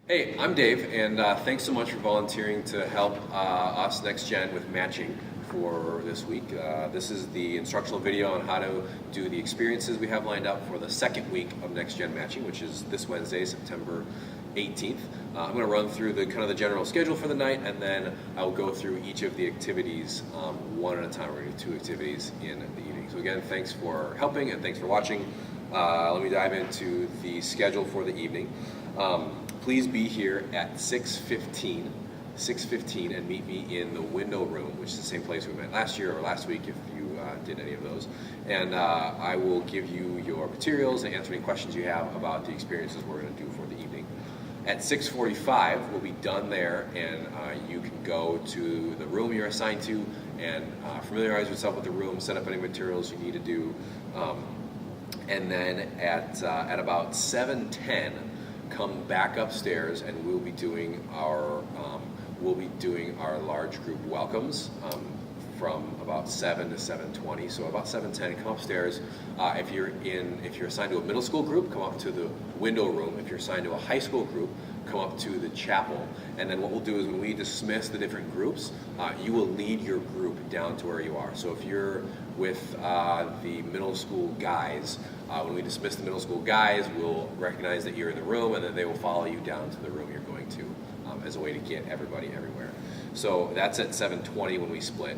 Hey, I'm Dave, and thanks so much for volunteering to help us, Next Gen, with matching for this week. This is the instructional video on how to do the experiences we have lined up for the second week of Next Gen matching, which is this Wednesday, September 18th. I'm going to run through the kind of the general schedule for the night, and then I'll go through each of the activities one at a time. We're going to do 2 activities in the evening. So again, thanks for helping and thanks for watching. Let me dive into the schedule for the evening. Please be here at 6:15 and meet me in the window room, which is the same place we met last year or last week if you did any of those. And I will give you your materials and answer any questions you have about the experiences we're going to do for the evening. At 6:45, we'll be done there, and you can go to the room you're assigned to and familiarize yourself with the room, set up any materials you need to do. And then at about 7:10, come back upstairs, and we'll be doing our large group welcomes from about 7 to 7:20. So about 7:10, come upstairs. If you're assigned to a middle school group, come up to the window room. If you're assigned to a high school group, come up to the chapel. And then what we'll do is when we dismiss the different groups, you will lead your group down to where you are. So if you're with the middle school guys, when we dismiss the middle school guys, we'll recognize that you're in the room, and then they will follow you down to the room you're going to as a way to get everybody everywhere. So that's at 7:20 when we split.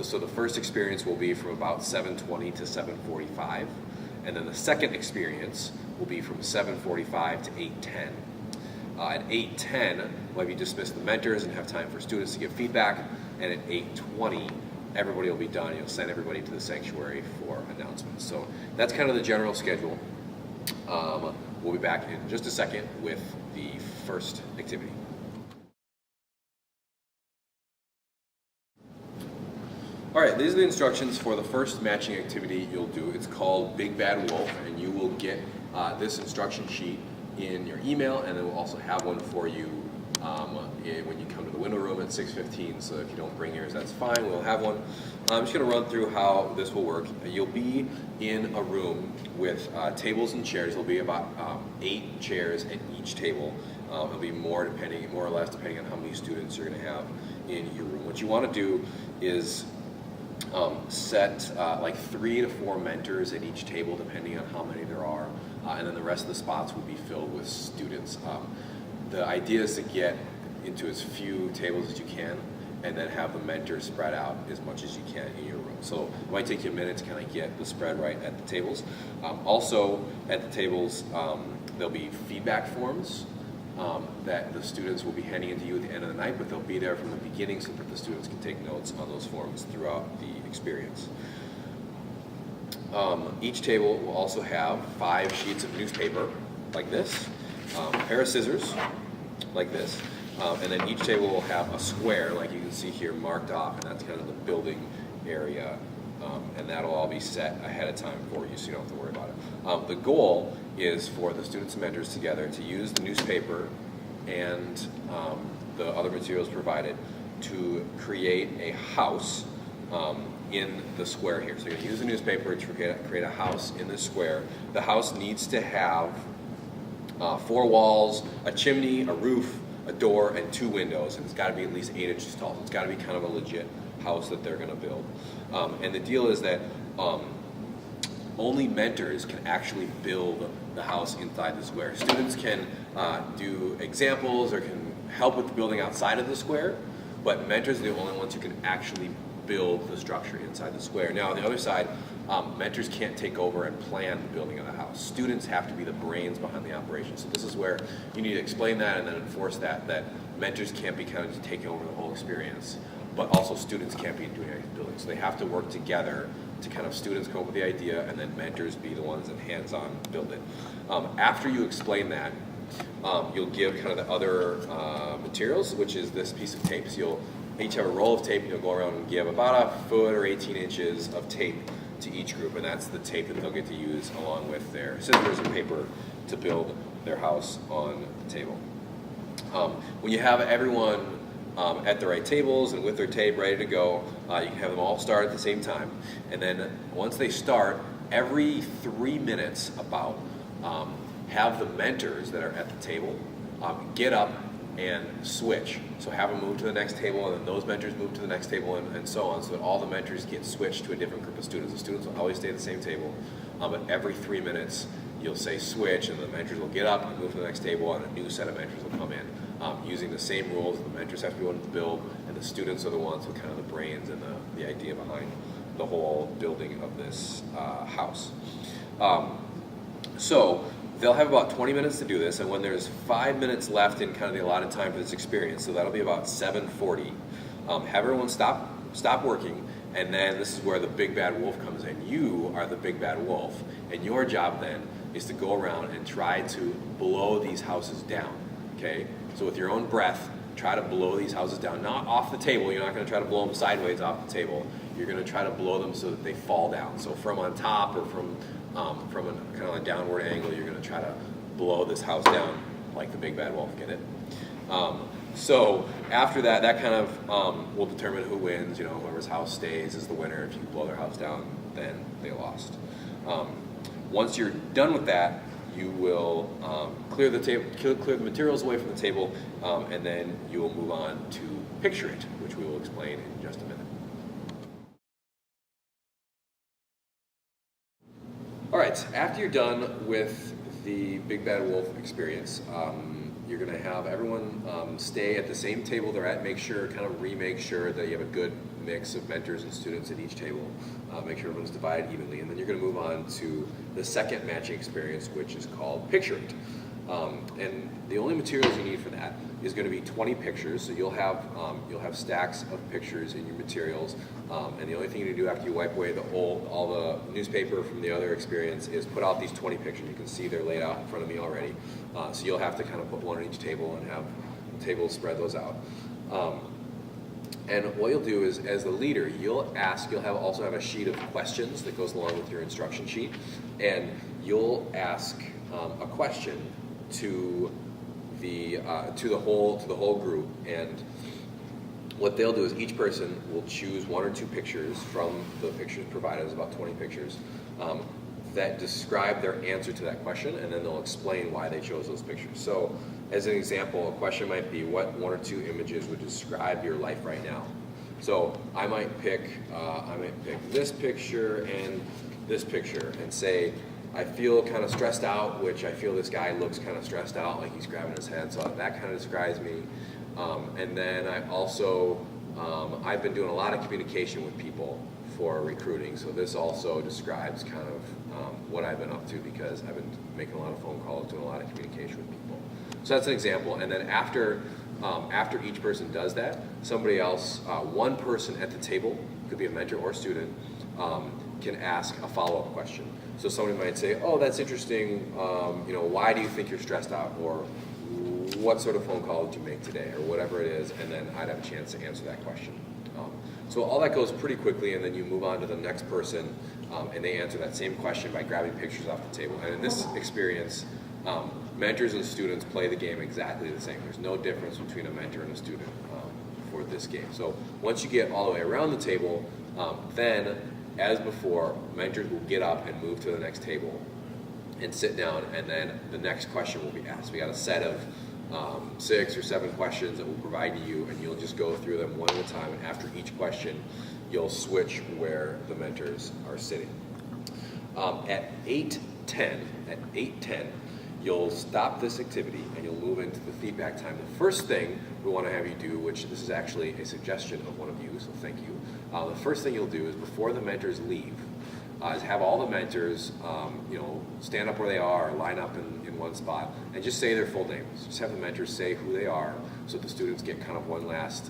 So the first experience will be from about 7:20 to 7:45, and then the second experience will be from 7:45 to 8:10. At 8:10, we'll have you dismiss the mentors and have time for students to give feedback, and at 8:20, everybody will be done. You'll send everybody to the sanctuary for announcements. So that's kind of the general schedule. We'll be back in just a second with the first activity. All right, these are the instructions for the first matching activity you'll do. It's called Big Bad Wolf, and you will get this instruction sheet in your email, and then we'll also have one for you when you come to the window room at 6:15. So if you don't bring yours, that's fine. We'll have one. I'm just going to run through how this will work. You'll be in a room with tables and chairs. There'll be about 8 chairs at each table. It'll be more or less depending on how many students you're going to have in your room. What you want to do is set like 3 to 4 mentors at each table, depending on how many there are, and then the rest of the spots will be filled with students. The idea is to get into as few tables as you can, and then have the mentors spread out as much as you can in your room. So it might take you a minute to kind of get the spread right at the tables. Also at the tables, there'll be feedback forms that the students will be handing in to you at the end of the night, but they'll be there from the beginning so that the students can take notes on those forms throughout the experience. Each table will also have 5 sheets of newspaper like this, a pair of scissors like this, and then each table will have a square like you can see here marked off, and that's kind of the building area, and that'll all be set ahead of time for you so you don't have to worry about it. The goal is for the students and mentors together to use the newspaper and the other materials provided to create a house in the square here. So you're going to use the newspaper to create a house in this square. The house needs to have 4 walls, a chimney, a roof, a door, and 2 windows, and it's got to be at least 8 inches tall. So it's got to be kind of a legit house that they're going to build. And the deal is that only mentors can actually build the house inside the square. Students can do examples or can help with the building outside of the square, but mentors are the only ones who can actually build the structure inside the square. Now on the other side, mentors can't take over and plan the building of the house. Students have to be the brains behind the operation. So this is where you need to explain that and then enforce that mentors can't be kind of just taking over the whole experience, but also students can't be doing any building. So they have to work together to kind of students come up with the idea and then mentors be the ones that hands-on build it. After you explain that, you'll give kind of the other materials, which is this piece of tape. So you'll each have a roll of tape, and you'll go around and give about 1 foot or 18 inches of tape to each group, and that's the tape that they'll get to use along with their scissors and paper to build their house on the table. When you have everyone at the right tables and with their tape ready to go, you can have them all start at the same time, and then once they start, every 3 minutes about, have the mentors that are at the table get up and switch. So have them move to the next table, and then those mentors move to the next table, and so on, so that all the mentors get switched to a different group of students. The students will always stay at the same table, but every 3 minutes you'll say switch, and the mentors will get up and move to the next table, and a new set of mentors will come in. Using the same rules, the mentors have to be able to build, and the students are the ones with kind of the brains and the idea behind the whole building of this house. So they'll have about 20 minutes to do this, and when there's 5 minutes left in kind of the allotted time for this experience, so that'll be about 7:40, have everyone stop working, and then this is where the big bad wolf comes in. You are the big bad wolf, and your job then is to go around and try to blow these houses down, okay? So with your own breath, try to blow these houses down, not off the table. You're not going to try to blow them sideways off the table. You're going to try to blow them so that they fall down. So from on top or from a kind of a downward angle, you're going to try to blow this house down like the big bad wolf. Get it? So after that, that kind of will determine who wins. You know, whoever's house stays is the winner. If you blow their house down, then they lost. Once you're done with that, you will clear the table, clear the materials away from the table, and then you will move on to Picture It, which we will explain in just a minute. All right, after you're done with the Big Bad Wolf experience, you're going to have everyone stay at the same table they're at. Make sure that you have a good mix of mentors and students at each table. Make sure everyone's divided evenly, and then you're going to move on to the second matching experience, which is called Picture It. And the only materials you need for that is going to be 20 pictures. So you'll have stacks of pictures in your materials, and the only thing you need to do after you wipe away all the newspaper from the other experience is put out these 20 pictures. You can see they're laid out in front of me already. So you'll have to kind of put one on each table and have the table spread those out. And what you'll do is, as the leader, you'll also have a sheet of questions that goes along with your instruction sheet, and you'll ask a question to the whole group. And what they'll do is each person will choose 1 or 2 pictures from the pictures provided. There's about 20 pictures that describe their answer to that question, and then they'll explain why they chose those pictures. So, as an example, a question might be, what 1 or 2 images would describe your life right now? So I might pick this picture and this picture and say, I feel kind of stressed out, which I feel this guy looks kind of stressed out, like he's grabbing his head, so that kind of describes me. And then I also, I've been doing a lot of communication with people for recruiting, so this also describes kind of what I've been up to, because I've been making a lot of phone calls, doing a lot of communication with people. So that's an example. And then after each person does that, somebody else, one person at the table, could be a mentor or student, can ask a follow-up question. So somebody might say, oh, that's interesting, why do you think you're stressed out? Or what sort of phone call did you make today? Or whatever it is, and then I'd have a chance to answer that question. So all that goes pretty quickly, and then you move on to the next person, and they answer that same question by grabbing pictures off the table. And in this experience, mentors and students play the game exactly the same. There's no difference between a mentor and a student for this game. So once you get all the way around the table, then, as before, mentors will get up and move to the next table and sit down, and then the next question will be asked. We got a set of 6 or 7 questions that we'll provide to you, and you'll just go through them one at a time, and after each question, you'll switch where the mentors are sitting. At 8:10, you'll stop this activity and you'll move into the feedback time. The first thing we want to have you do, which this is actually a suggestion of one of you, so thank you. The first thing you'll do is, before the mentors leave, is have all the mentors, stand up where they are, line up in one spot, and just say their full names. Just have the mentors say who they are, so the students get kind of one last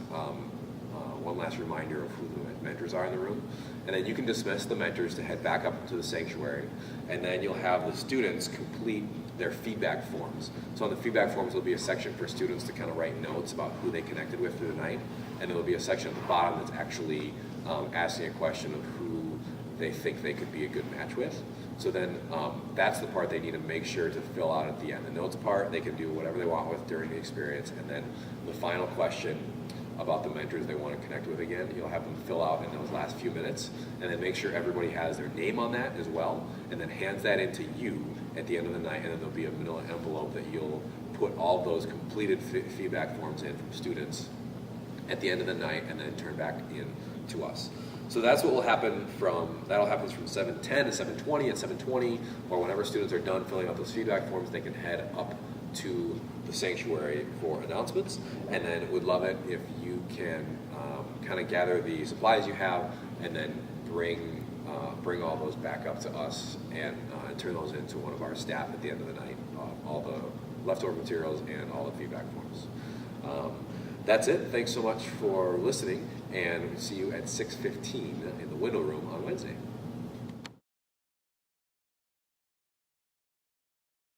reminder of who the mentors are in the room. And then you can dismiss the mentors to head back up to the sanctuary, and then you'll have the students complete their feedback forms. So on the feedback forms, there'll be a section for students to kind of write notes about who they connected with through the night, and there'll be a section at the bottom that's actually asking a question of who they think they could be a good match with. So then that's the part they need to make sure to fill out at the end. The notes part, they can do whatever they want with during the experience, and then the final question about the mentors they want to connect with again, you'll have them fill out in those last few minutes, and then make sure everybody has their name on that as well, and then hands that into you at the end of the night, and then there'll be a manila envelope that you'll put all those completed feedback forms in from students at the end of the night and then turn back in to us. So that's what will happen that'll happen from 7:10 to 7:20. At 7:20, or whenever students are done filling out those feedback forms, they can head up to the sanctuary for announcements. And then would love it if you can kind of gather the supplies you have and then bring all those back up to us and turn those into one of our staff at the end of the night, all the leftover materials and all the feedback forms. That's it. Thanks so much for listening, and we'll see you at 6:15 in the window room on Wednesday.